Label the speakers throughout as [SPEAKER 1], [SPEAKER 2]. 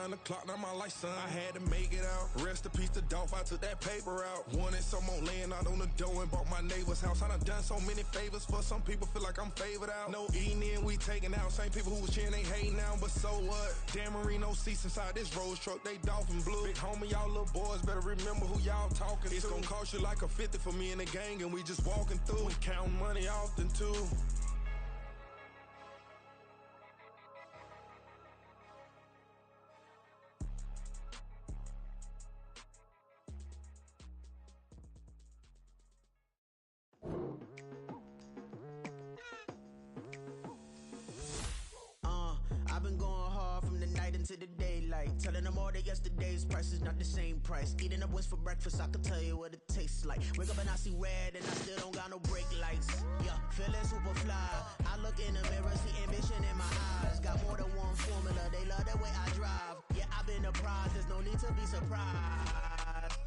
[SPEAKER 1] 9 o'clock, now my life, son. I had to make it out. Rest in peace to Dolph, I took that paper out. Wanted some more land out on the dough and bought my neighbor's house. I done so many favors for some people, feel like I'm favored out. No eating in, we taking out. Same people who was cheering, they hating now, but so what? Dan Marino seats inside this Rolls truck, they Dolphin blue. Big homie, y'all little boys better remember who y'all talking to. It's gonna cost you like a 50 for me and the gang, and we just walking through. We counting money often too.
[SPEAKER 2] I've been going hard from the night into the daylight, telling them all that yesterday's price is not the same price. Eating up what's for breakfast, I can tell you what it tastes like. Wake up and I see red and I still don't got no brake lights. Yeah, feeling super fly. I look in the mirror, see ambition in my eyes. Got more than one formula, they love the way I drive. Yeah, I've been a prize, there's no need to be surprised.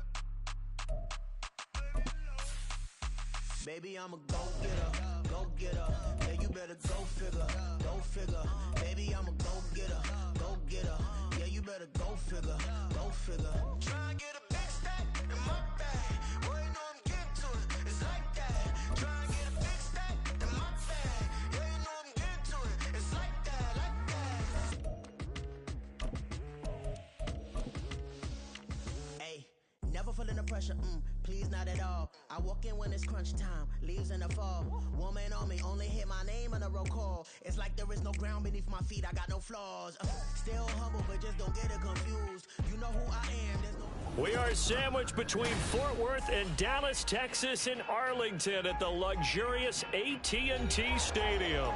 [SPEAKER 2] Baby, I'm a go-getter, go-getter. Yeah, you better go figure, go figure. Baby, I'm a go-getter, go-getter. Yeah, you better go figure, go figure. Try and get a big stack in my bag. Boy, you know I'm getting to it, it's like that. Try and get a big stack in my bag. Yeah, you know I'm getting to it, it's like that, Hey, never feeling the pressure, please not at all. I walk in when it's crunch time, leaves in the fall. Woman on me, only hit my name on a roll call. It's like there is no ground beneath my feet, I got no flaws. Still humble, but just don't get it confused. You know who I am, there's no...
[SPEAKER 3] We are sandwiched between Fort Worth and Dallas, Texas, and Arlington at the luxurious AT&T Stadium.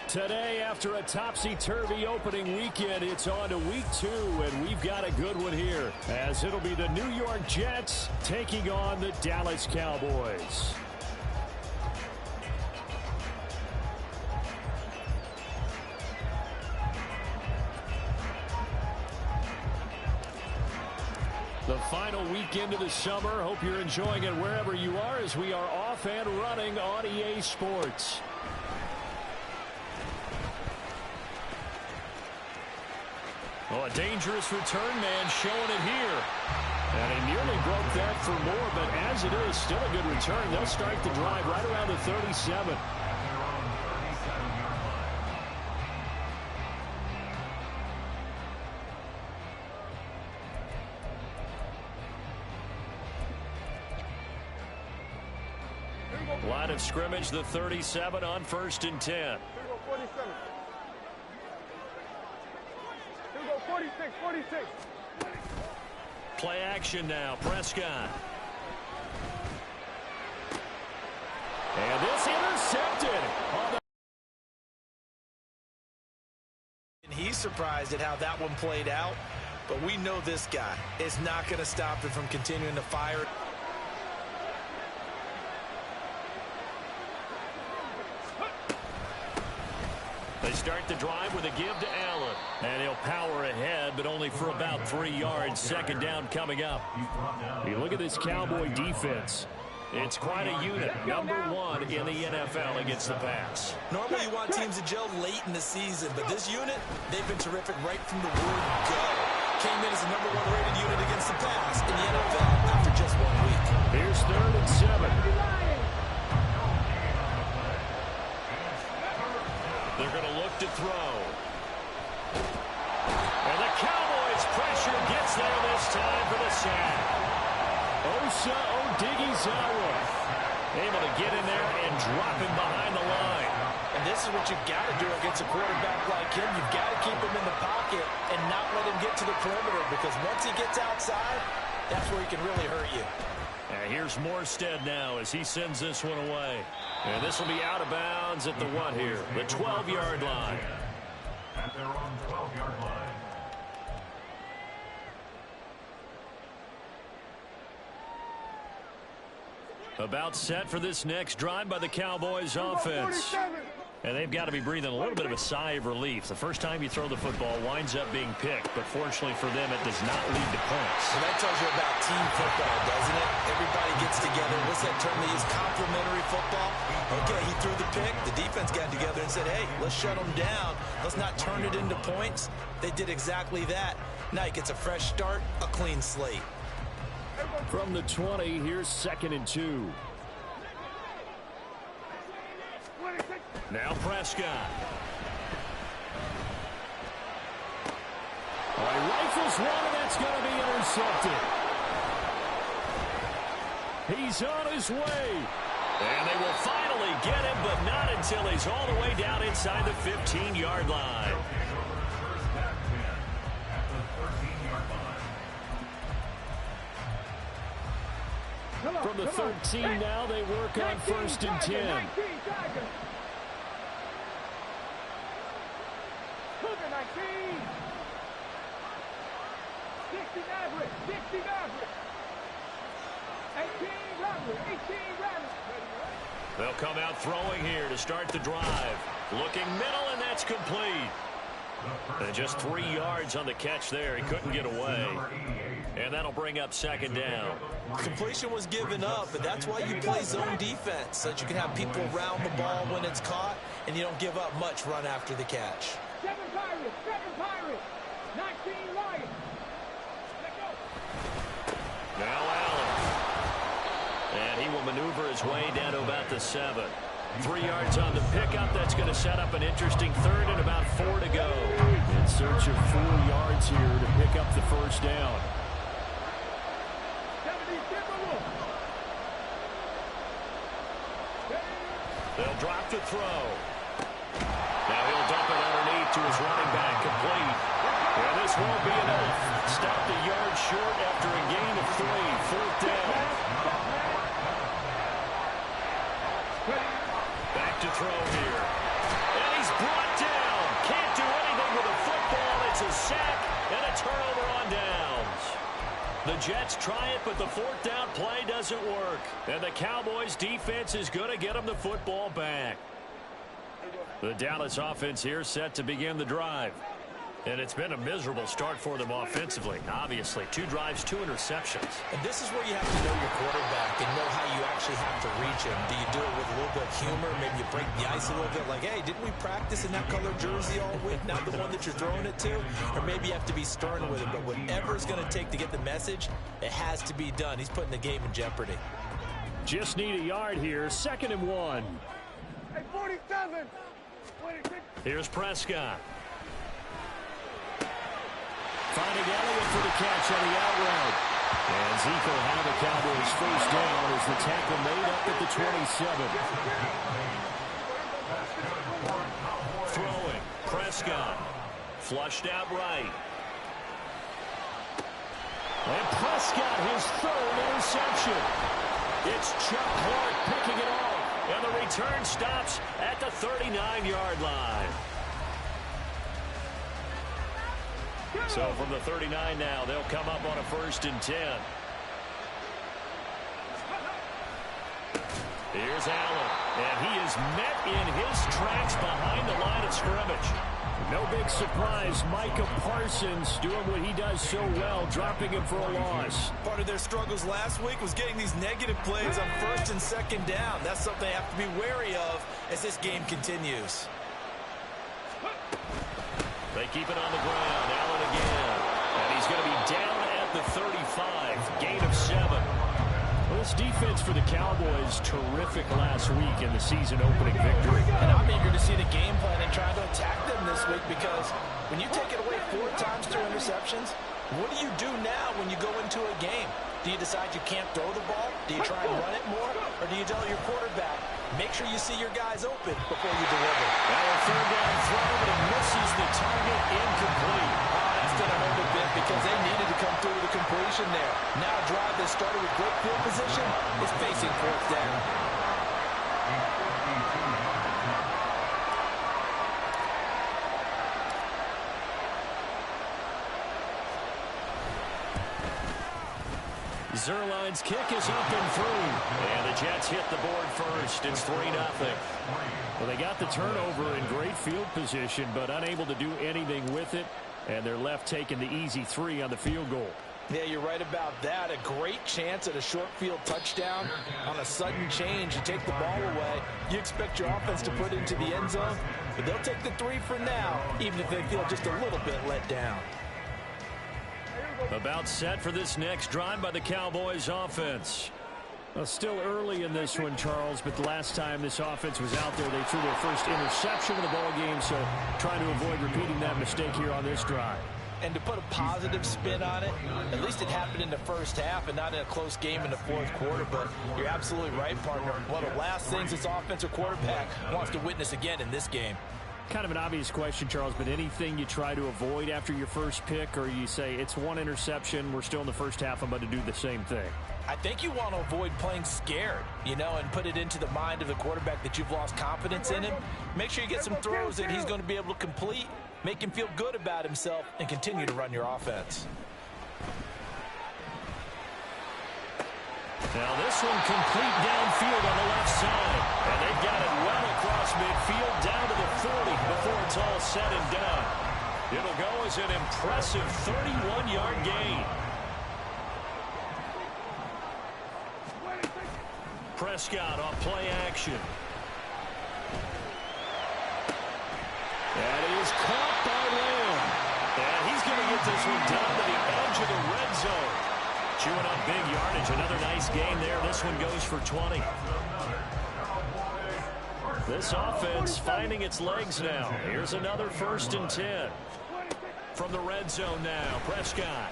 [SPEAKER 3] Today, after a topsy-turvy opening weekend, it's on to week 2, and we've got a good one here, as it'll be the New York Jets taking on the Dallas Cowboys. The final weekend of the summer. Hope you're enjoying it wherever you are, as we are off and running on EA Sports. Oh, a dangerous return man showing it here. And he nearly broke that for more, but as it is, still a good return. They'll start the drive right around the 37. Line of scrimmage, the 37 on 1st and 10.
[SPEAKER 4] 46.
[SPEAKER 3] Play action now, Prescott. And this intercepted.
[SPEAKER 5] And he's surprised at how that one played out, but we know this guy is not going to stop him from continuing to fire.
[SPEAKER 3] They start the drive with a give to Allen. And he'll power ahead, but only for about 3 yards. Second down coming up. You look at this Cowboy defense. It's quite a unit. Number 1 in the NFL against the pass.
[SPEAKER 5] Normally you want teams to gel late in the season, but this unit, they've been terrific right from the word go. Came in as the number 1 rated unit against the pass in the NFL after just 1 week.
[SPEAKER 3] Here's 3rd and 7. They're going to look to throw. And the Cowboys' pressure gets there this time for the sack. Osa Odighizuwa able to get in there and drop him behind the line.
[SPEAKER 5] And this is what you've got to do against a quarterback like him. You've got to keep him in the pocket and not let him get to the perimeter, because once he gets outside, that's where he can really hurt you.
[SPEAKER 3] And here's Morstead now as he sends this one away. And this will be out of bounds at the what here? The 12-yard line.
[SPEAKER 4] At their own 12-yard line.
[SPEAKER 3] About set for this next drive by the Cowboys offense. And they've got to be breathing a little bit of a sigh of relief. The first time you throw the football winds up being picked, but fortunately for them, it does not lead to points.
[SPEAKER 5] So that tells you about team football, doesn't it? Everybody gets together. What's that term they use? Complementary football. Okay, he threw the pick. The defense got together and said, hey, let's shut them down. Let's not turn it into points. They did exactly that. Now he gets a fresh start, a clean slate.
[SPEAKER 3] From the 20, here's 2nd and 2. Now Prescott. He rifles one, and that's going to be intercepted. He's on his way. And they will finally get him, but not until he's all the way down inside the 15-yard line. From the 13 now, they work on 1st and 10. They'll come out throwing here to start the drive. Looking middle, and that's complete. And just 3 yards on the catch there. He couldn't get away. And that'll bring up 2nd down.
[SPEAKER 5] Completion was given up, but that's why you play zone defense, so that you can have people around the ball when it's caught, and you don't give up much run after the catch.
[SPEAKER 4] 7 Pirates, 19 Lions. Let go.
[SPEAKER 3] Now Allen. And he will maneuver his way down to about the 7. 3 yards on the pickup. That's going to set up an interesting 3rd and about 4 to go. In search of 4 yards here to pick up the 1st down. They'll drop the throw. Now he'll dump it underneath to his running back, complete. And this won't be enough. Stopped a yard short after a gain of 3. 4th down. Back to throw here. And he's brought down. Can't do anything with a football. It's a sack and a turnover on downs. The Jets try it, but the 4th down play doesn't work. And the Cowboys defense is going to get them the football back. The Dallas offense here set to begin the drive. And it's been a miserable start for them offensively. Obviously, 2 drives, 2 interceptions.
[SPEAKER 5] And this is where you have to know your quarterback and know how you actually have to reach him. Do you do it with a little bit of humor? Maybe you break the ice a little bit, like, hey, didn't we practice in that color jersey all week? Not the one that you're throwing it to? Or maybe you have to be stern with him. But whatever it's going to take to get the message, it has to be done. He's putting the game in jeopardy.
[SPEAKER 3] Just need a yard here. 2nd and 1.
[SPEAKER 4] Hey, 47.
[SPEAKER 3] Here's Prescott. Finding Elliott for the catch on the out route. And Zeke will have the Cowboys 1st down as the tackle made up at the 27. Throwing. Prescott. Flushed out right. And Prescott, his 3rd interception. It's Chuck Clark picking it off. And the return stops at the 39-yard line. So from the 39 now, they'll come up on a 1st and 10. Here's Allen, and he is met in his tracks behind the line of scrimmage. No big surprise, Micah Parsons doing what he does so well, dropping him for a loss.
[SPEAKER 5] Part of their struggles last week was getting these negative plays on 1st and 2nd down. That's something they have to be wary of as this game continues.
[SPEAKER 3] They keep it on the ground. Allen again. And he's going to be down at the 35. Gain of 7. Well, this defense for the Cowboys, terrific last week in the season-opening victory.
[SPEAKER 5] And I'm eager to see the game plan and try to attack them this week, because when you take it away 4 times through interceptions, what do you do now when you go into a game? Do you decide you can't throw the ball? Do you try and run it more? Or do you tell your quarterback, make sure you see your guys open before you deliver?
[SPEAKER 3] Now a 3rd down throw, but it misses the target, incomplete.
[SPEAKER 5] That's going to hurt a bit because they needed to come through with a completion there. Now a drive that started with great field position is facing 4th down.
[SPEAKER 3] Zerline's kick is up and through. And the Jets hit the board first. It's 3-0. Well, they got the turnover in great field position, but unable to do anything with it. And they're left taking the easy 3 on the field goal.
[SPEAKER 5] Yeah, you're right about that. A great chance at a short field touchdown. On a sudden change, you take the ball away. You expect your offense to put it into the end zone, but they'll take the 3 for now, even if they feel just a little bit let down.
[SPEAKER 3] About set for this next drive by the Cowboys offense. Well, still early in this one, Charles, but the last time this offense was out there, they threw their first interception of the ball game, so trying to avoid repeating that mistake here on this drive.
[SPEAKER 5] And to put a positive spin on it, at least it happened in the first half and not in a close game in the fourth quarter. But you're absolutely right, partner. One of the last things this offensive quarterback wants to witness again in this game.
[SPEAKER 3] Kind of an obvious question, Charles, but anything you try to avoid after your first pick, or you say it's one interception, we're still in the first half, I'm about to do the same thing?
[SPEAKER 5] I think you want to avoid playing scared, and put it into the mind of the quarterback that you've lost confidence in him. Make sure you get some throws that he's going to be able to complete, make him feel good about himself, and continue to run your offense.
[SPEAKER 3] Now this one complete downfield on the left side. And they've got it well across midfield down to the 40 before it's all said and done. It'll go as an impressive 31-yard gain. Prescott off play action. And he is caught by Lamb. And he's going to get this one down to the edge of the red zone. Chewing up big yardage. Another nice game there. This one goes for 20. This offense finding its legs now. Here's another 1st and 10. From the red zone now. Prescott.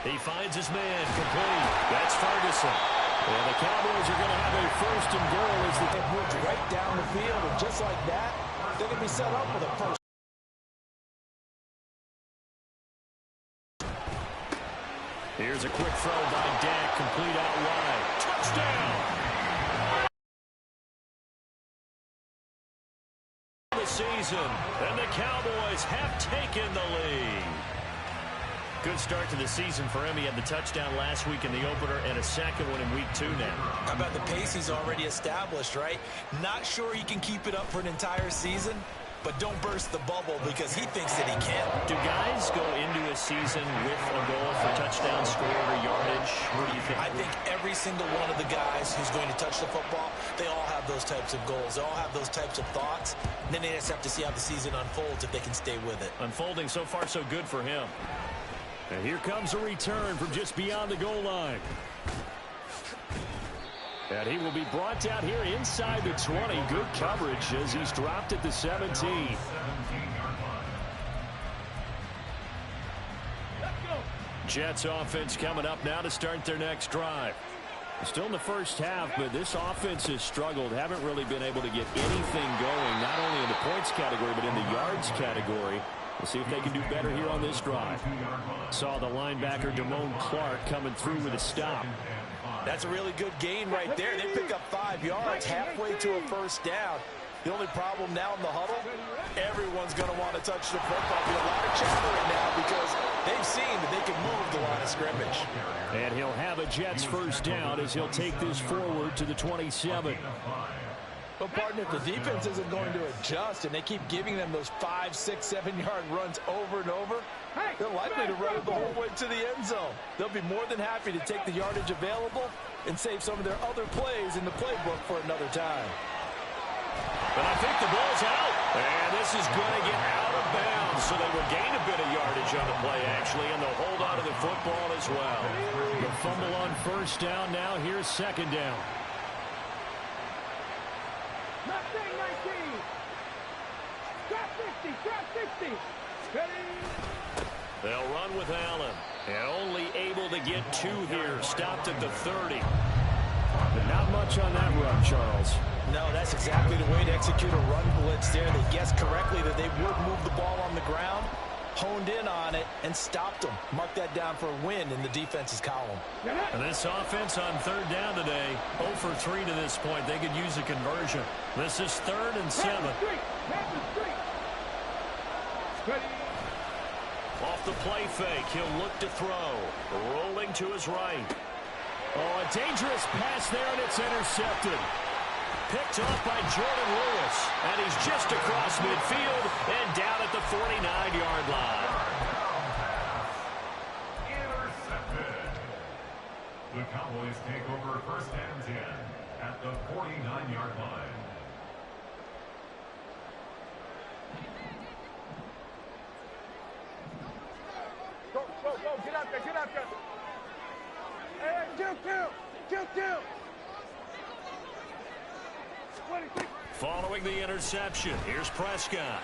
[SPEAKER 3] He finds his man. Complete. That's Ferguson. And the Cowboys are going to have a 1st and goal as they
[SPEAKER 5] moved right down the field. And just like that, they're going to be set up with a first.
[SPEAKER 3] Here's a quick throw by Dak, complete out wide. Touchdown! The season, and the Cowboys have taken the lead. Good start to the season for him. He had the touchdown last week in the opener and a second one in week 2 now.
[SPEAKER 5] How about the pace he's already established, right? Not sure he can keep it up for an entire season, but don't burst the bubble because he thinks that he can.
[SPEAKER 3] Do guys go into a season with a goal for touchdown scored or yardage? What do you think?
[SPEAKER 5] I think every single one of the guys who's going to touch the football, they all have those types of goals. They all have those types of thoughts. And then they just have to see how the season unfolds if they can stay with it.
[SPEAKER 3] Unfolding so far so good for him. And here comes a return from just beyond the goal line. And he will be brought out here inside the 20. Good coverage as he's dropped at the 17. Jets offense coming up now to start their next drive. Still in the first half, but this offense has struggled. Haven't really been able to get anything going, not only in the points category, but in the yards category. We'll see if they can do better here on this drive. Saw the linebacker, Damone Clark, coming through with a stop.
[SPEAKER 5] That's a really good gain right there. They pick up 5 yards halfway to a first down. The only problem now in the huddle, everyone's going to want to touch the football. There'll be a lot of chattering now because they've seen that they can move the line of scrimmage.
[SPEAKER 3] And he'll have a Jets first down as he'll take this forward to the 27.
[SPEAKER 5] But, partner, if the defense isn't going to adjust and they keep giving them those 5, 6, 7-yard runs over and over, they're likely to run it the whole way to the end zone. They'll be more than happy to take the yardage available and save some of their other plays in the playbook for another time.
[SPEAKER 3] But I think the ball's out. And this is going to get out of bounds. So they will gain a bit of yardage on the play, actually, and they'll hold on to the football as well. The fumble on first down now. Here's second down.
[SPEAKER 4] Not 19. Drop 50. Drop 60. Ready?
[SPEAKER 3] They'll run with Allen. And only able to get 2 here. Stopped at the 30. But not much on that run, Charles.
[SPEAKER 5] No, that's exactly the way to execute a run blitz there. They guessed correctly that they would move the ball on the ground, honed in on it, and stopped them. Mark that down for a win in the defense's column.
[SPEAKER 3] And this offense on third down today, 0 for 3 to this point. They could use a conversion. This is 3rd and 7. Off the play fake, he'll look to throw. Rolling to his right. Oh, a dangerous pass there, and it's intercepted. Picked off by Jordan Lewis. And he's just across midfield and down at the 49-yard line.
[SPEAKER 6] Intercepted. The Cowboys take over 1st and 10 at the 49-yard line.
[SPEAKER 4] Go, go, go. Get out there, get out there. Hey, two. 26.
[SPEAKER 3] Following the interception, here's Prescott.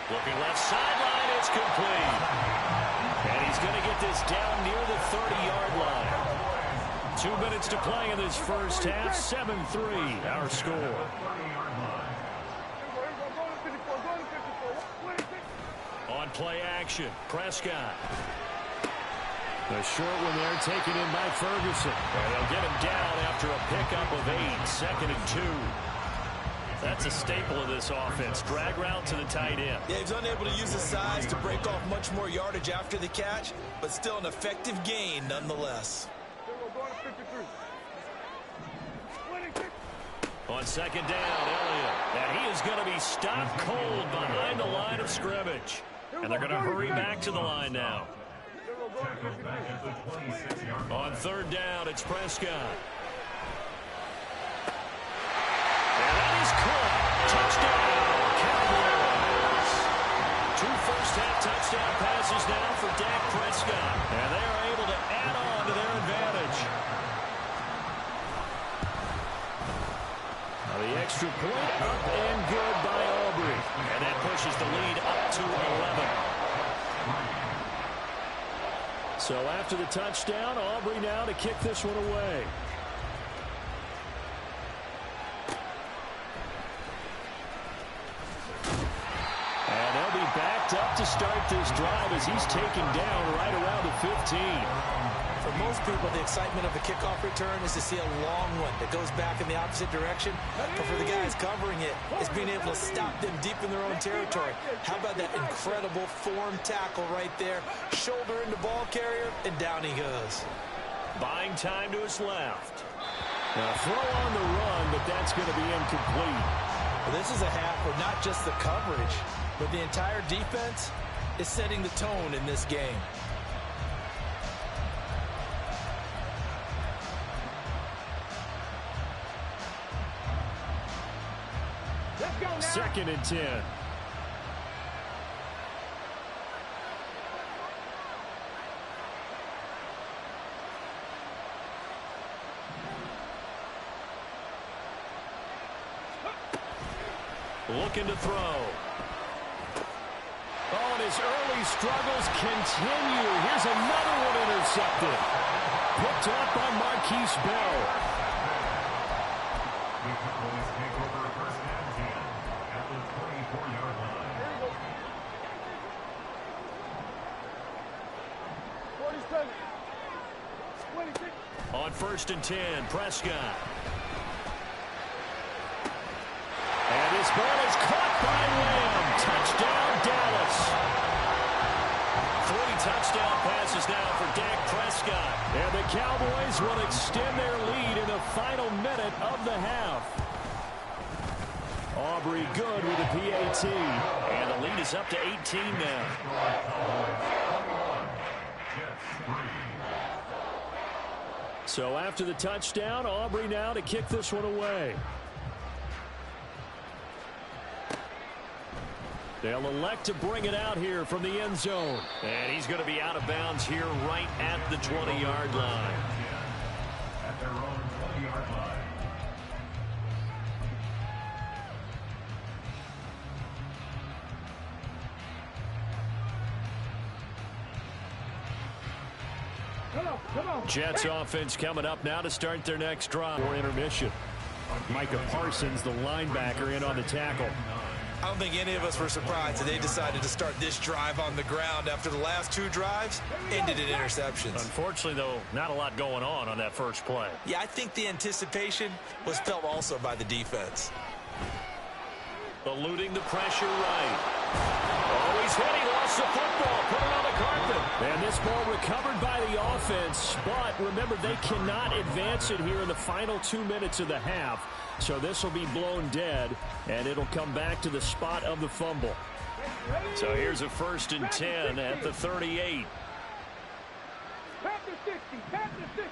[SPEAKER 3] Looking left sideline, it's complete. And he's going to get this down near the 30-yard line. 2 minutes to play in this first half, 7-3 our score. On play action, Prescott. The short one there taken in by Ferguson. And they'll get him down after a pickup of 8, 2nd and 2. That's a staple of this offense. Drag route to the tight end.
[SPEAKER 5] Yeah, he's unable to use his size to break off much more yardage after the catch, but still an effective gain nonetheless.
[SPEAKER 3] On 2nd down, Elliott. And he is going to be stopped cold behind the line of scrimmage. And they're going to hurry back to the line now. On 3rd down, it's Prescott. And that is caught. Touchdown, Cowboys. 2 first-half touchdown passes now for Dak Prescott. And they are able to add on to their advantage. Now the extra point up and good by Aubrey. And that pushes the lead up to 11. So after the touchdown, Aubrey now to kick this one away. And they'll be backed up to start this drive as he's taken down right around the 15.
[SPEAKER 5] For most people, the excitement of a kickoff return is to see a long one that goes back in the opposite direction. But for the guys covering it, it's being able to stop them deep in their own territory. How about that incredible form tackle right there? Shoulder into ball carrier, and down he goes.
[SPEAKER 3] Buying time to his left. Now throw on the run, but that's going to be incomplete.
[SPEAKER 5] Well, this is a half where not just the coverage, but the entire defense is setting the tone in this game.
[SPEAKER 3] Second and 10. Looking to throw. Oh, and his early struggles continue. Here's another one intercepted. Picked up by Marquise Bell.
[SPEAKER 6] The Cowboys take over first and 10 at the 24-yard line.
[SPEAKER 4] 47. 26.
[SPEAKER 3] On 1st and 10, Prescott. And his ball is caught by Lamb. Touchdown, Dallas. 3 touchdown passes now for Dak Prescott. And the Cowboys will extend their lead in the final minute of the half. Aubrey good with the PAT. And the lead is up to 18 now. So after the touchdown, Aubrey now to kick this one away. They'll elect to bring it out here from the end zone. And he's going to be out of bounds here right at the 20-yard line.
[SPEAKER 6] At their own 20-yard line.
[SPEAKER 4] Come on.
[SPEAKER 3] Jets offense coming up now to start their next drive or intermission. Micah Parsons, the linebacker, in on the tackle.
[SPEAKER 5] I don't think any of us were surprised that they decided to start this drive on the ground after the last 2 drives ended in interceptions.
[SPEAKER 3] Unfortunately, though, not a lot going on that first play.
[SPEAKER 5] Yeah, I think the anticipation was felt also by the defense.
[SPEAKER 3] Eluding the pressure right. Oh, he's hit. He lost the football. Put it on the carpet. And this ball recovered by the offense. But remember, they cannot advance it here in the final 2 minutes of the half. So this will be blown dead, and it'll come back to the spot of the fumble. So here's a 1st and 10 at the 38.
[SPEAKER 4] Panther 60. Panther 60.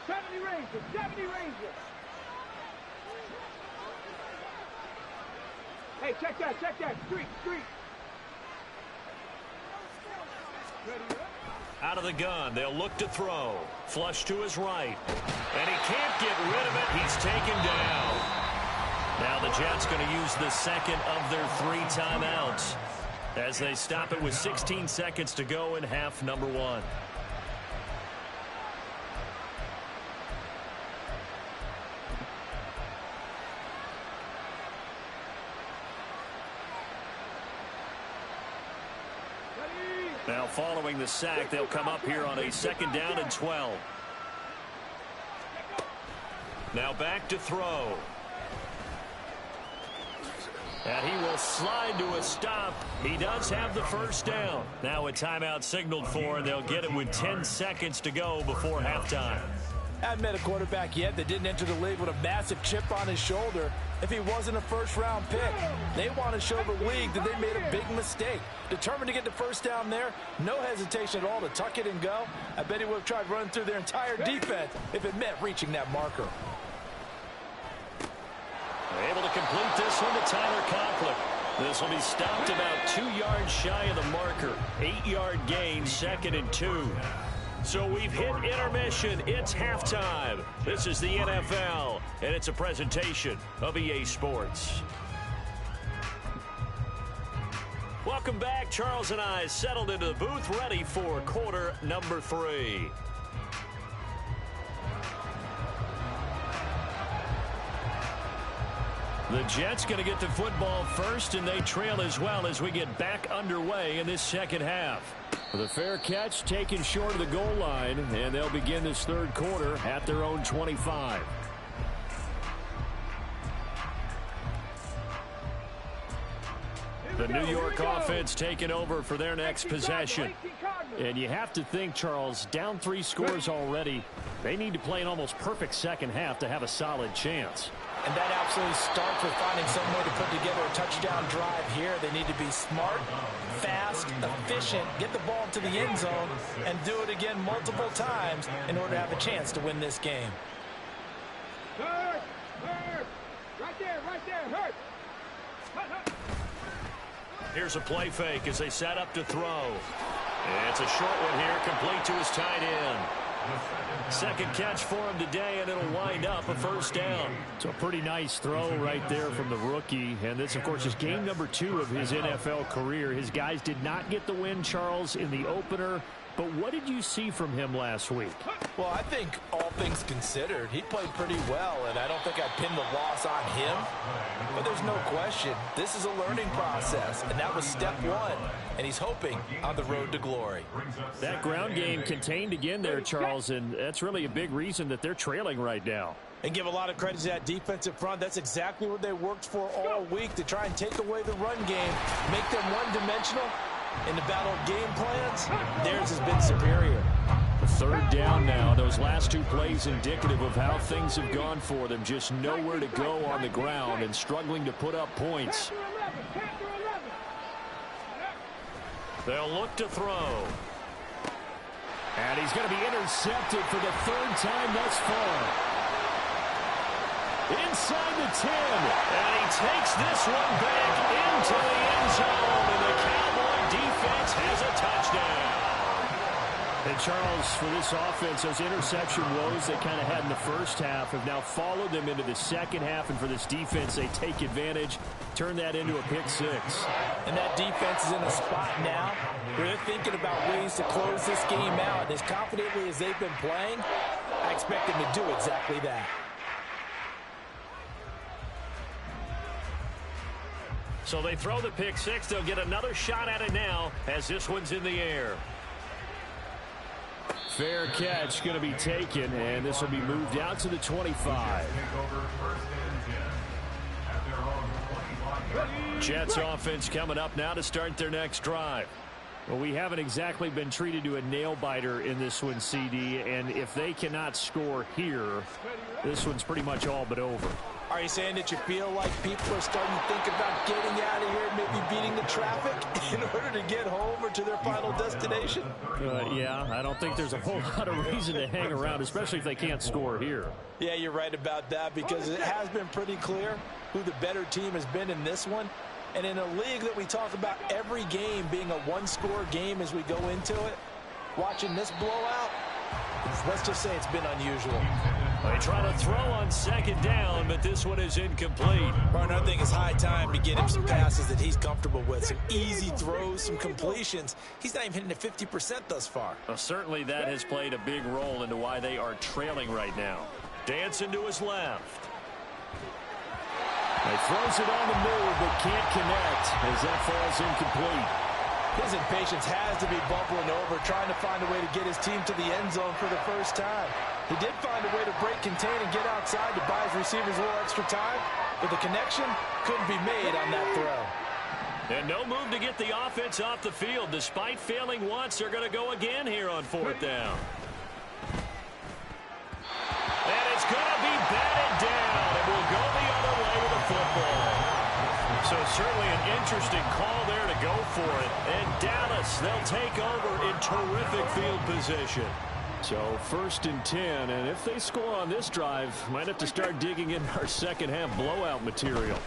[SPEAKER 4] 70 Rangers. 70 Rangers. Hey, check that. Street.
[SPEAKER 3] Out of the gun, they'll look to throw. Flush to his right. And he can't get rid of it. He's taken down. Now the Jets going to use the second of their 3 timeouts as they stop it with 16 seconds to go in half number 1. Now following the sack, they'll come up here on a 2nd down and 12. Now back to throw. And he will slide to a stop. He does have the first down. Now a timeout signaled for, and they'll get it with 10 seconds to go before halftime.
[SPEAKER 5] I haven't met a quarterback yet that didn't enter the league with a massive chip on his shoulder if he wasn't a first-round pick. They want to show the league that they made a big mistake. Determined to get the first down there, no hesitation at all to tuck it and go. I bet he would have tried running through their entire defense if it meant reaching that marker.
[SPEAKER 3] Able to complete this one to Tyler Conklin. This will be stopped about 2 yards shy of the marker. 8-yard gain, 2nd and 2. So we've hit intermission. It's halftime. This is the NFL, and it's a presentation of EA Sports. Welcome back. Charles and I settled into the booth, ready for quarter number 3. The Jets going to get the football first, and they trail as well as we get back underway in this second half. The fair catch taken short of the goal line, and they'll begin this third quarter at their own 25. The New York offense taking over for their next possession. And you have to think, Charles, down 3 scores already. They need to play an almost perfect second half to have a solid chance.
[SPEAKER 5] And that absolutely starts with finding some way to put together a touchdown drive here. They need to be smart, fast, efficient, get the ball to the end zone, and do it again multiple times in order to have a chance to win this game.
[SPEAKER 4] Hurt! Right there, hurt!
[SPEAKER 3] Here's a play fake as they set up to throw. It's a short one here, complete to his tight end. Second catch for him today, and it'll wind up a first down. So a pretty nice throw right there from the rookie. And this, of course, is game number 2 of his NFL career. His guys did not get the win, Charles, in the opener. But what did you see from him last week?
[SPEAKER 5] Well, I think all things considered, he played pretty well, and I don't think I pinned the loss on him. But there's no question, this is a learning process, and that was step 1. And he's hoping on the road to glory.
[SPEAKER 3] That ground game contained again there, Charles, and that's really a big reason that they're trailing right now.
[SPEAKER 5] And give a lot of credit to that defensive front. That's exactly what they worked for all week, to try and take away the run game, make them one-dimensional. In the battle of game plans, theirs has been superior.
[SPEAKER 3] Third down now. Those last 2 plays indicative of how things have gone for them. Just nowhere to go on the ground and struggling to put up points. They'll look to throw. And he's going to be intercepted for the 3rd time thus far. Inside the 10. And he takes this one back into the end zone. And the Cowboy defense has a touchdown. And Charles, for this offense, those interception woes they kind of had in the first half have now followed them into the second half. And for this defense, they take advantage, turn that into a pick 6.
[SPEAKER 5] And that defense is in a spot now where they're thinking about ways to close this game out. And as confidently as they've been playing, I expect them to do exactly that.
[SPEAKER 3] So they throw the pick 6. They'll get another shot at it now as this one's in the air. Fair catch going to be taken, and this will be moved out to the 25. Jets offense coming up now to start their next drive. Well, we haven't exactly been treated to a nail-biter in this one, CD, and if they cannot score here, this one's pretty much all but over.
[SPEAKER 5] Are you saying that you feel like people are starting to think about getting out of here, maybe beating the traffic in order to get home or to their final destination?
[SPEAKER 3] Yeah, I don't think there's a whole lot of reason to hang around, especially if they can't score here.
[SPEAKER 5] Yeah, you're right about that, because it has been pretty clear who the better team has been in this one. And in a league that we talk about every game being a one-score game as we go into it, watching this blowout, let's just say it's been unusual.
[SPEAKER 3] They try to throw on second down, but this one is incomplete.
[SPEAKER 5] Brian, I think it's high time to get him some passes that he's comfortable with. Some easy throws, some completions. He's not even hitting at 50% thus far.
[SPEAKER 3] Well, certainly that has played a big role into why they are trailing right now. Dancing to his left. He throws it on the move, but can't connect as that falls incomplete.
[SPEAKER 5] His impatience has to be bubbling over, trying to find a way to get his team to the end zone for the first time. He did find a way to break, contain, and get outside to buy his receivers a little extra time, but the connection couldn't be made on that throw.
[SPEAKER 3] And no move to get the offense off the field. Despite failing once, they're going to go again here on fourth down. And it's going to be batted down. It will go the other way with the football. So certainly an interesting call there to go for it. And Dallas, they'll take over in terrific field position. So 1st and 10, and if they score on this drive, might have to start digging in our second half blowout material.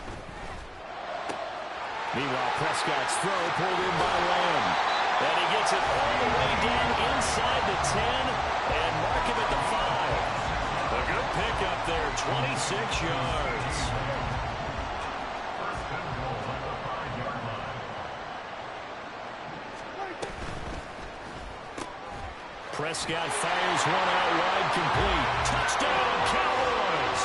[SPEAKER 3] Meanwhile, Prescott's throw pulled in by Lamb. And he gets it all the way down inside the 10 and mark him at the 5. A good pick up there, 26 yards. Prescott fires one out wide, complete. Touchdown, Cowboys!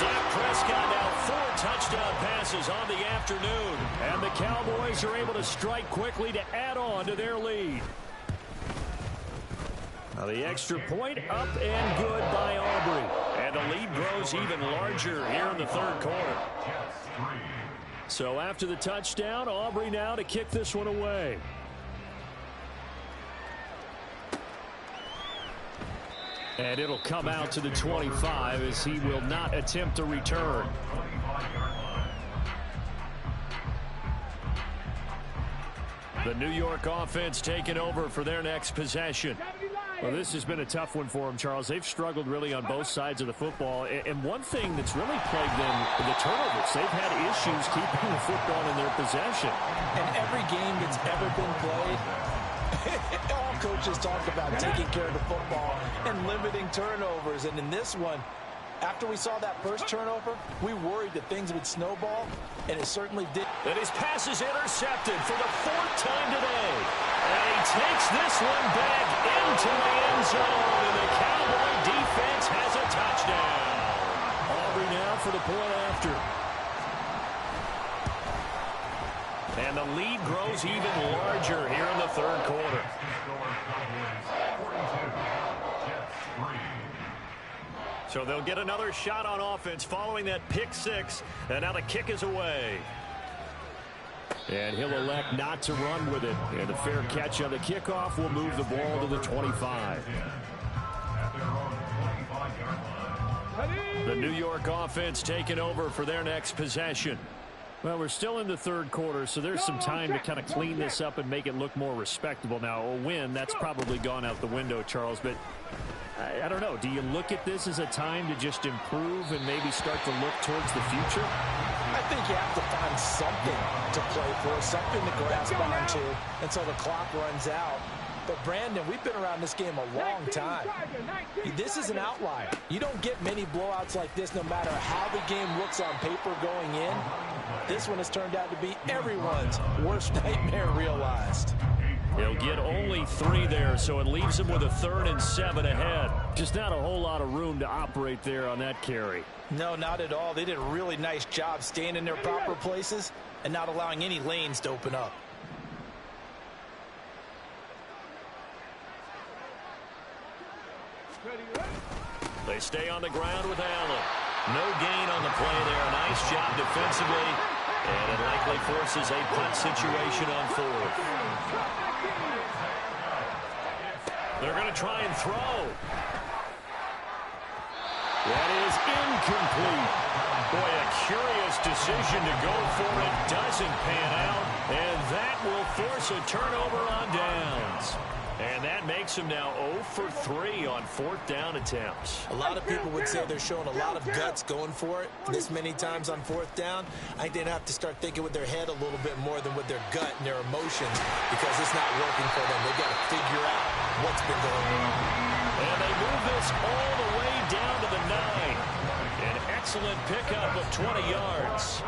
[SPEAKER 3] Dak Prescott now 4 touchdown passes on the afternoon. And the Cowboys are able to strike quickly to add on to their lead. Now the extra point up and good by Aubrey. And the lead grows even larger here in the third quarter. So after the touchdown, Aubrey now to kick this one away. And it'll come out to the 25 as he will not attempt a return. The New York offense taking over for their next possession. Well, this has been a tough one for them, Charles. They've struggled really on both sides of the football. And one thing that's really plagued them, the turnovers. They've had issues keeping the football in their possession.
[SPEAKER 5] And every game that's ever been played, all coaches talk about taking care of the football and limiting turnovers. And in this one, after we saw that first turnover, we worried that things would snowball, and it certainly did.
[SPEAKER 3] And his pass is intercepted for the 4th time today. And he takes this one back into the end zone, and the Cowboy defense has a touchdown. Aubrey now for the point after. And the lead grows even larger here in the third quarter. So they'll get another shot on offense following that pick 6. And now the kick is away. And he'll elect not to run with it. And the fair catch on the kickoff will move the ball to the 25. The New York offense taking over for their next possession. Well, we're still in the third quarter, so there's some time to kind of clean this up and make it look more respectable. Now, a win, that's probably gone out the window, Charles, but I don't know. Do you look at this as a time to just improve and maybe start to look towards the future?
[SPEAKER 5] I think you have to find something to play for, something to grasp onto until the clock runs out. But, Brandon, we've been around this game a long time. This is an outlier. You don't get many blowouts like this no matter how the game looks on paper going in. This one has turned out to be everyone's worst nightmare realized.
[SPEAKER 3] He'll get only 3 there, so it leaves him with a 3rd and 7 ahead. Just not a whole lot of room to operate there on that carry.
[SPEAKER 5] No, not at all. They did a really nice job staying in their proper places and not allowing any lanes to open up.
[SPEAKER 3] They stay on the ground with Allen. No gain on the play there. Nice job defensively. And it likely forces a punt situation on 4th. They're going to try and throw. That is incomplete. Boy, a curious decision to go for it. Doesn't pan out. And that will force a turnover on downs. And that makes him now 0 for 3 on 4th down attempts.
[SPEAKER 5] A lot of people would say they're showing a lot of guts going for it this many times on 4th down. I think they'd have to start thinking with their head a little bit more than with their gut and their emotions, because it's not working for them. They've got to figure out what's been going on.
[SPEAKER 3] And they move this all the way down to the 9. An excellent pickup of 20 yards.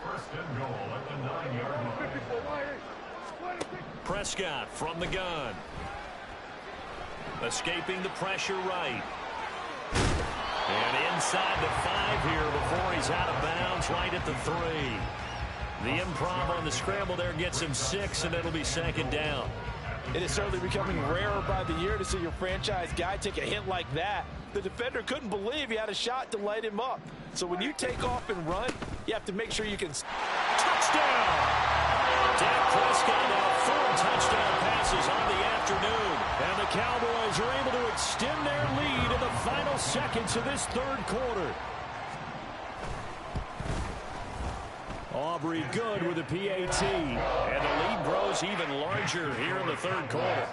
[SPEAKER 6] First and goal at the 9-yard line.
[SPEAKER 3] Prescott from the gun. Escaping the pressure right. And inside the 5 here before he's out of bounds right at the 3. The improv on the scramble there gets him 6, and it'll be 2nd down.
[SPEAKER 7] It is certainly becoming rarer by the year to see your franchise guy take a hit like that. The defender couldn't believe he had a shot to light him up. So when you take off and run, you have to make sure you can...
[SPEAKER 3] Touchdown! Dak Prescott now 4 touchdown passes on the afternoon. And the Cowboys are able to extend their lead in the final seconds of this 3rd quarter. Aubrey good with a PAT. And the lead grows even larger here in the 3rd quarter.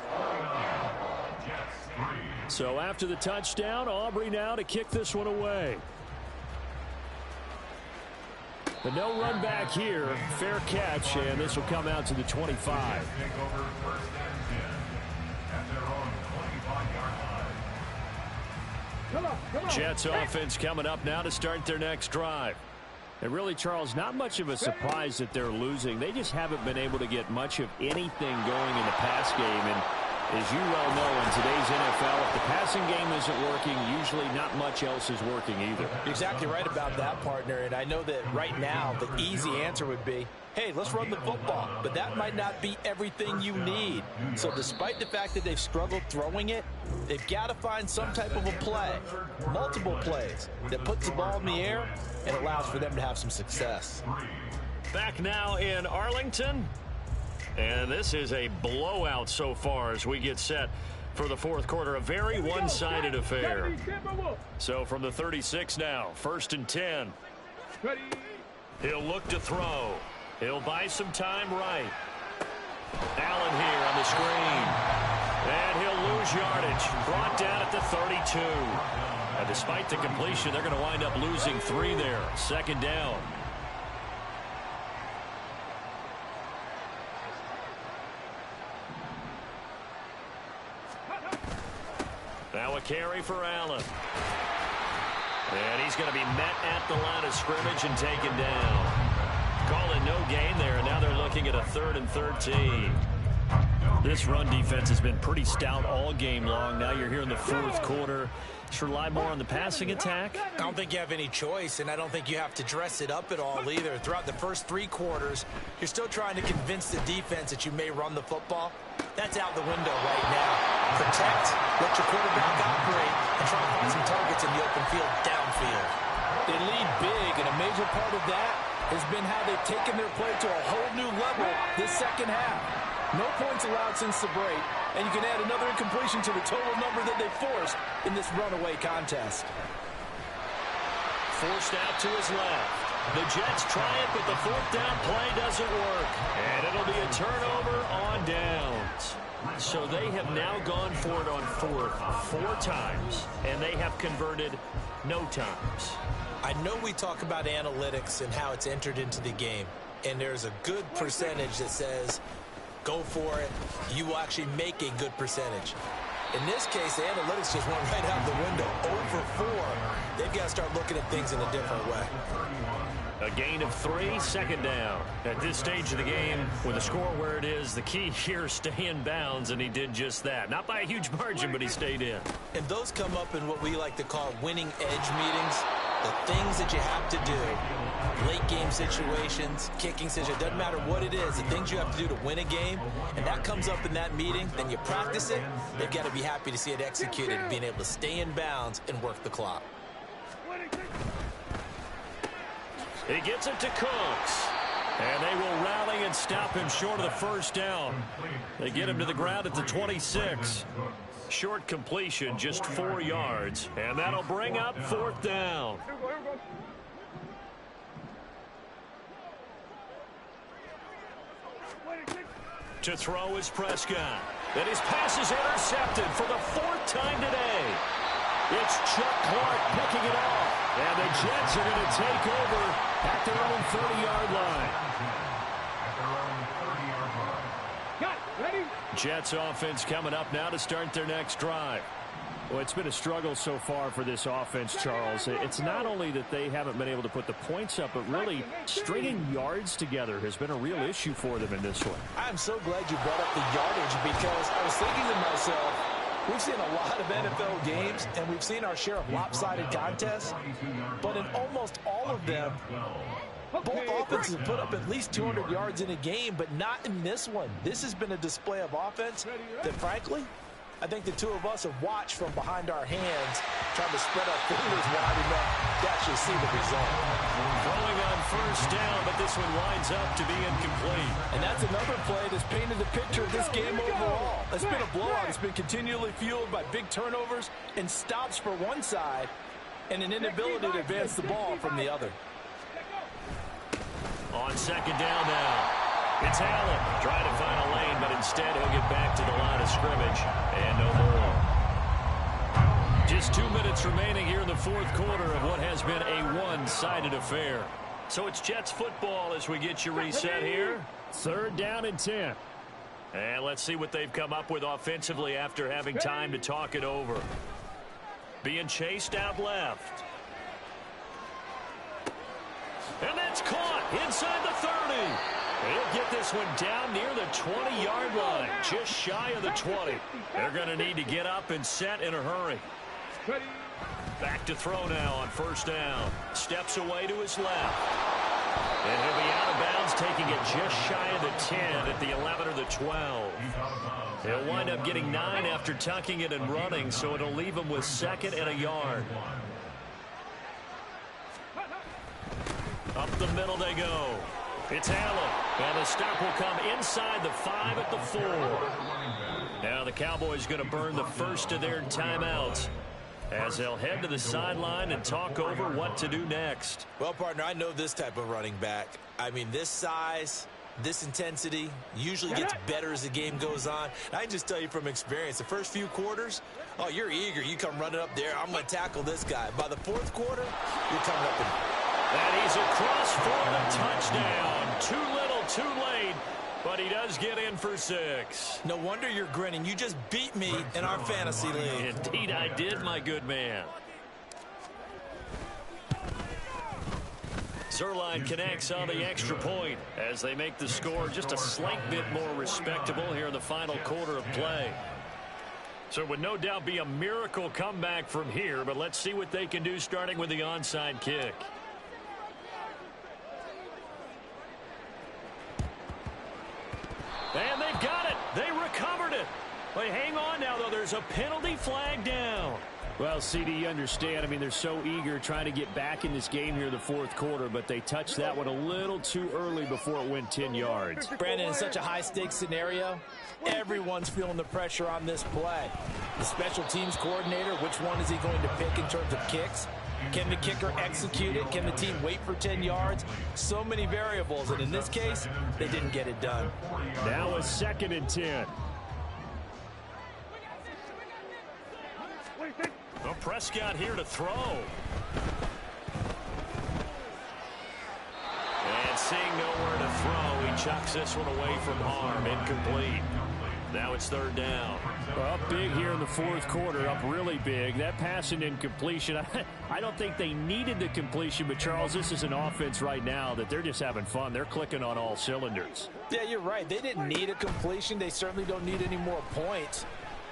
[SPEAKER 3] So after the touchdown, Aubrey now to kick this one away. The no run back here, fair catch, and this will come out to the 25. Jets offense coming up now to start their next drive. And really, Charles, not much of a surprise that they're losing. They just haven't been able to get much of anything going in the pass game. And as you well know, in today's NFL, if the passing game isn't working, usually not much else is working either.
[SPEAKER 5] You're exactly right about that, partner. And I know that right now the easy answer would be, hey, let's run the football. But that might not be everything you need. So despite the fact that they've struggled throwing it, they've got to find some type of a play, multiple plays, that puts the ball in the air and allows for them to have some success.
[SPEAKER 3] Back now in Arlington. And this is a blowout so far as we get set for the 4th quarter. A very one-sided affair. So from the 36 now, 1st and 10. He'll look to throw. He'll buy some time right. Allen here on the screen. And he'll lose yardage. Brought down at the 32. And despite the completion, they're going to wind up losing 3 there. 2nd down. Now a carry for Allen. And he's going to be met at the line of scrimmage and taken down. Calling no gain there, and now they're looking at a 3rd and 13. This run defense has been pretty stout all game long. Now you're here in the 4th quarter. Should rely more on the passing attack?
[SPEAKER 5] I don't think you have any choice, and I don't think you have to dress it up at all either. Throughout the first 3 quarters, you're still trying to convince the defense that you may run the football. That's out the window right now. Protect, let your quarterback operate, and try to find some targets in the open field downfield.
[SPEAKER 7] They lead big, and a major part of that has been how they've taken their play to a whole new level this 2nd half. No points allowed since the break, and you can add another incompletion to the total number that they forced in this runaway contest.
[SPEAKER 3] Forced out to his left. The Jets try it, but the 4th down play doesn't work. And it'll be a turnover on downs. So they have now gone for it on 4th 4 times, and they have converted no times.
[SPEAKER 5] I know we talk about analytics and how it's entered into the game, and there's a good percentage that says, go for it, you will actually make a good percentage. In this case, the analytics just went right out the window. 0 for 4. They've got to start looking at things in a different way.
[SPEAKER 3] A gain of 3, 2nd down. At this stage of the game, with the score where it is, the key here is stay in bounds, and he did just that. Not by a huge margin, but he stayed in.
[SPEAKER 5] And those come up in what we like to call winning edge meetings. The things that you have to do, late game situations, kicking situations, doesn't matter what it is, the things you have to do to win a game, and that comes up in that meeting, then you practice it, they've got to be happy to see it executed, being able to stay in bounds and work the clock.
[SPEAKER 3] He gets it to Cooks. And they will rally and stop him short of the 1st down. They get him to the ground at the 26. Short completion, just 4 yards. And that'll bring up 4th down. To throw is Prescott. And his pass is intercepted for the 4th time today. It's Chuck Clark picking it off. And the Jets are going to take over at their own 30-yard line. Jets offense coming up now to start their next drive. Well, it's been a struggle so far for this offense, Charles. It's not only that they haven't been able to put the points up, but really stringing yards together has been a real issue for them in this one.
[SPEAKER 7] I'm so glad you brought up the yardage because I was thinking to myself, we've seen a lot of NFL games, and we've seen our share of lopsided contests, but in almost all of them, both offenses have put up at least 200 yards in a game, but not in this one. This has been a display of offense that, frankly, I think the two of us have watched from behind our hands, trying to spread our fingers wide enough to actually see the result.
[SPEAKER 3] Throwing on first down, but this one winds up to be incomplete.
[SPEAKER 7] And that's another play that's painted the picture of this game overall. It's been a blowout. It's been continually fueled by big turnovers and stops for one side and an inability to advance the ball from the other.
[SPEAKER 3] On second down now. It's Allen trying to find a lane, but instead he'll get back to the line of scrimmage. And no more. Just 2 minutes remaining here in the 4th quarter of what has been a one-sided affair. So it's Jets football as we get you reset here. 3rd down and 10. And let's see what they've come up with offensively after having time to talk it over. Being chased out left. And that's caught inside the 30. He'll get this one down near the 20-yard line, just shy of the 20. They're going to need to get up and set in a hurry. Back to throw now on first down. Steps away to his left. And he'll be out of bounds, taking it just shy of the 10 at the 11 or the 12. He'll wind up getting 9 after tucking it and running, so it'll leave him with 2nd and a yard. Up the middle they go. It's Allen, and the stop will come inside the 5 at the 4. Now the Cowboys going to burn the first of their timeouts as they'll head to the sideline and talk over what to do next.
[SPEAKER 5] Well, partner, I know this type of running back. I mean, this size, this intensity usually gets better as the game goes on. And I can just tell you from experience, the first few quarters, oh, you're eager. You come running up there. I'm going to tackle this guy. By the 4th quarter, you're coming up and
[SPEAKER 3] and he's across for the touchdown. Too little, too late, but he does get in for 6.
[SPEAKER 5] No wonder you're grinning. You just beat me in our fantasy league.
[SPEAKER 3] Indeed I did, my good man. Zuerlein connects on the extra point as they make the score just a slight bit more respectable here in the final quarter of play. So it would no doubt be a miracle comeback from here, but let's see what they can do starting with the onside kick. And they've got it. They recovered it. They hang on now, though. There's a penalty flag down.
[SPEAKER 8] Well, CD, you understand. I mean, they're so eager trying to get back in this game here in the 4th quarter, but they touched that one a little too early before it went 10 yards.
[SPEAKER 7] Brandon, in such a high-stakes scenario, everyone's feeling the pressure on this play. The special teams coordinator, which one is he going to pick in terms of kicks? Can the kicker execute it? Can the team wait for 10 yards? So many variables, and in this case, they didn't get it done.
[SPEAKER 8] Now a 2nd and 10.
[SPEAKER 3] Well, Prescott here to throw. And seeing nowhere to throw, he chucks this one away from harm. Incomplete. Now it's 3rd down.
[SPEAKER 8] Well, up big here in the 4th quarter, up really big. That pass and incompletion, I don't think they needed the completion, but Charles, this is an offense right now that they're just having fun. They're clicking on all cylinders.
[SPEAKER 7] Yeah, you're right. They didn't need a completion. They certainly don't need any more points,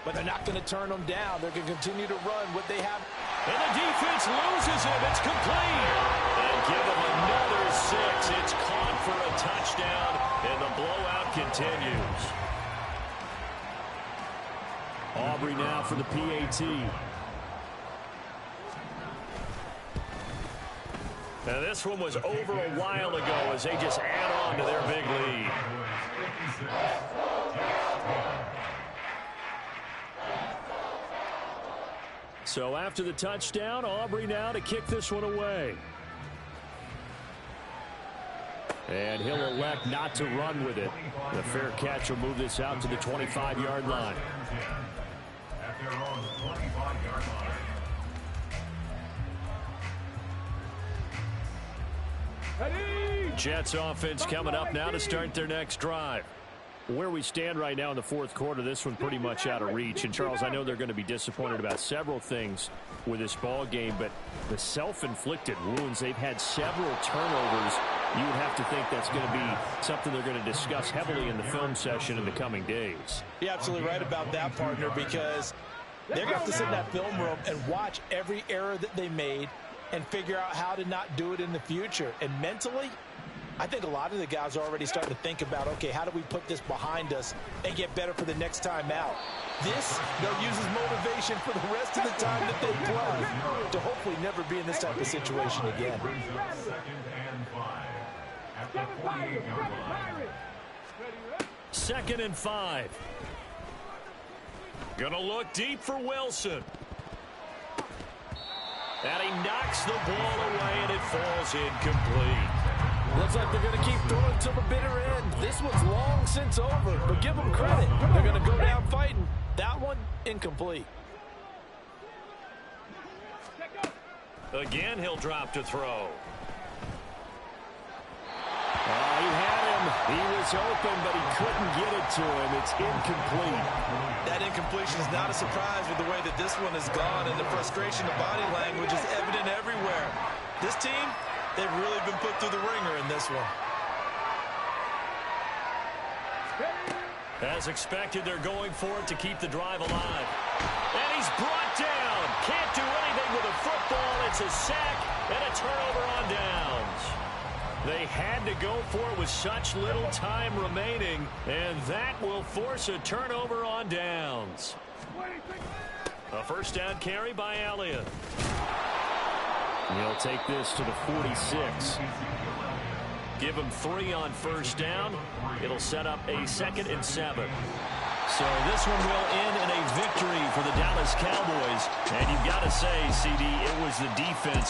[SPEAKER 7] but they're not going to turn them down. They're going to continue to run what they have.
[SPEAKER 3] And the defense loses him. It's complete. And give him another 6. It's caught for a touchdown, and the blowout continues.
[SPEAKER 8] Aubrey now for the PAT.
[SPEAKER 3] Now this one was over a while ago as they just add on to their big lead.
[SPEAKER 8] So after the touchdown, Aubrey now to kick this one away.
[SPEAKER 3] And he'll elect not to run with it. The fair catch will move this out to the 25-yard line.
[SPEAKER 6] At their own 25-yard line.
[SPEAKER 3] Jets offense coming up now to start their next drive. Where we stand right now in the fourth quarter, this one's pretty much out of reach. And, Charles, I know they're going to be disappointed about several things with this ball game, but the self-inflicted wounds, they've had several turnovers. You would have to think that's going to be something they're going to discuss heavily in the film session in the coming days.
[SPEAKER 7] You're absolutely right about that, partner, because they're going to have to sit in that film room and watch every error that they made and figure out how to not do it in the future. And mentally, I think a lot of the guys are already starting to think about, okay, how do we put this behind us and get better for the next time out? This, they'll use as motivation for the rest of the time that they play to hopefully never be in this type of situation again.
[SPEAKER 3] Second and 5. Gonna look deep for Wilson. And he knocks the ball away, and it falls incomplete.
[SPEAKER 7] Looks like they're going to keep throwing till the bitter end. This one's long since over, but give them credit. They're going to go down fighting. That one, incomplete.
[SPEAKER 3] Again, he'll drop to throw. He had him. He was open, but he couldn't get it to him. It's incomplete.
[SPEAKER 5] That incompletion is not a surprise with the way that this one has gone, and the frustration of body language is evident everywhere. This team, they've really been put through the ringer in this one.
[SPEAKER 3] As expected, they're going for it to keep the drive alive. And he's brought down. Can't do anything with a football. It's a sack and a turnover on downs. They had to go for it with such little time remaining, and that will force a turnover on downs. A first down carry by Elliott. He'll take this to the 46. Give him 3 on first down. It'll set up a 2nd and 7. So this one will end in a victory for the Dallas Cowboys. And you've got to say, CD, it was the defense